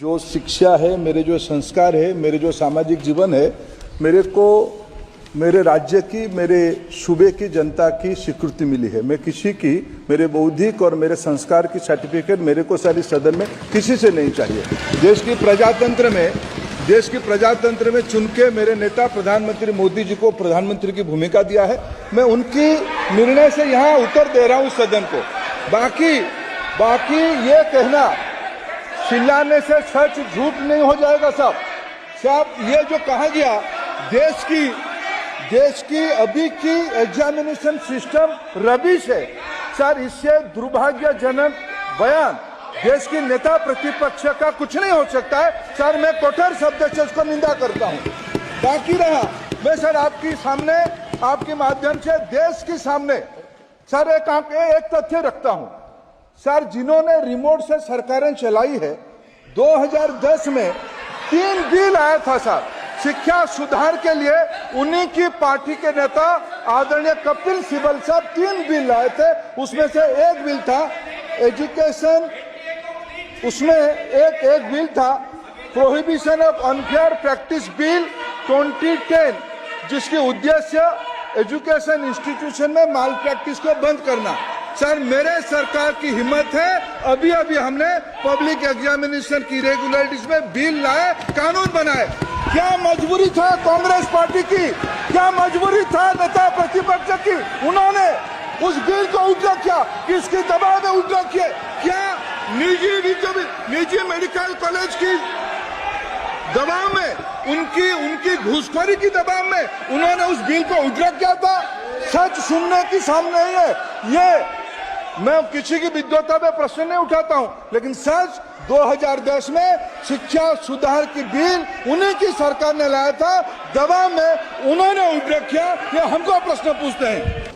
जो शिक्षा है, मेरे जो संस्कार है, मेरे जो सामाजिक जीवन है, मेरे को मेरे राज्य की, मेरे सूबे की जनता की स्वीकृति मिली है। मैं किसी की, मेरे बौद्धिक और मेरे संस्कार की सर्टिफिकेट मेरे को सारी सदन में किसी से नहीं चाहिए। देश की प्रजातंत्र में चुन के मेरे नेता प्रधानमंत्री मोदी जी को प्रधानमंत्री की भूमिका दिया है। मैं उनकी निर्णय से यहाँ उत्तर दे रहा हूँ सदन को। बाकी ये कहना चिल्लाने से सच झूठ नहीं हो जाएगा साहब। ये जो कहा गया देश की अभी की एग्जामिनेशन सिस्टम रबिश है सर, इससे दुर्भाग्यजनक बयान देश की नेता प्रतिपक्ष का कुछ नहीं हो सकता है सर। मैं कठोर शब्द से इसको निंदा करता हूं। बाकी रहा, मैं सर आपके सामने, आपके माध्यम से देश के सामने सर एक तथ्य रखता हूं सर। जिन्होंने रिमोट से सरकारें चलाई है, 2010 में 3 बिल आया था सर शिक्षा सुधार के लिए। उन्हीं की पार्टी के नेता आदरणीय कपिल सिब्बल साहब 3 बिल लाए थे। उसमें से एक बिल था एजुकेशन, उसमें एक बिल था prohibition of unfair practice bill 2010, जिसकी उद्देश्य एजुकेशन इंस्टीट्यूशन में माल प्रैक्टिस को बंद करना। सर मेरे सरकार की हिम्मत है, अभी हमने पब्लिक एग्जामिनेशन की रेगुलरिटीज में बिल लाए, कानून बनाए। क्या मजबूरी था कांग्रेस पार्टी की, क्या मजबूरी था नेता प्रतिपक्ष की? उन्होंने उस बिल को उल्टा किया, किसके दबाव में उल्टा किया? क्या निजी मेडिकल कॉलेज की दबाव में, उनकी घूसखोरी की दबाव में उन्होंने उस बिल को उल्टा किया था? सच सुनने की सामने नहीं है। ये मैं किसी की विद्वता पे प्रश्न नहीं उठाता हूं, लेकिन सच 2010 में शिक्षा सुधार की बिल उन्हीं की सरकार ने लाया था, दबाव में उन्होंने उल्टा किया। ये हमको प्रश्न पूछते हैं।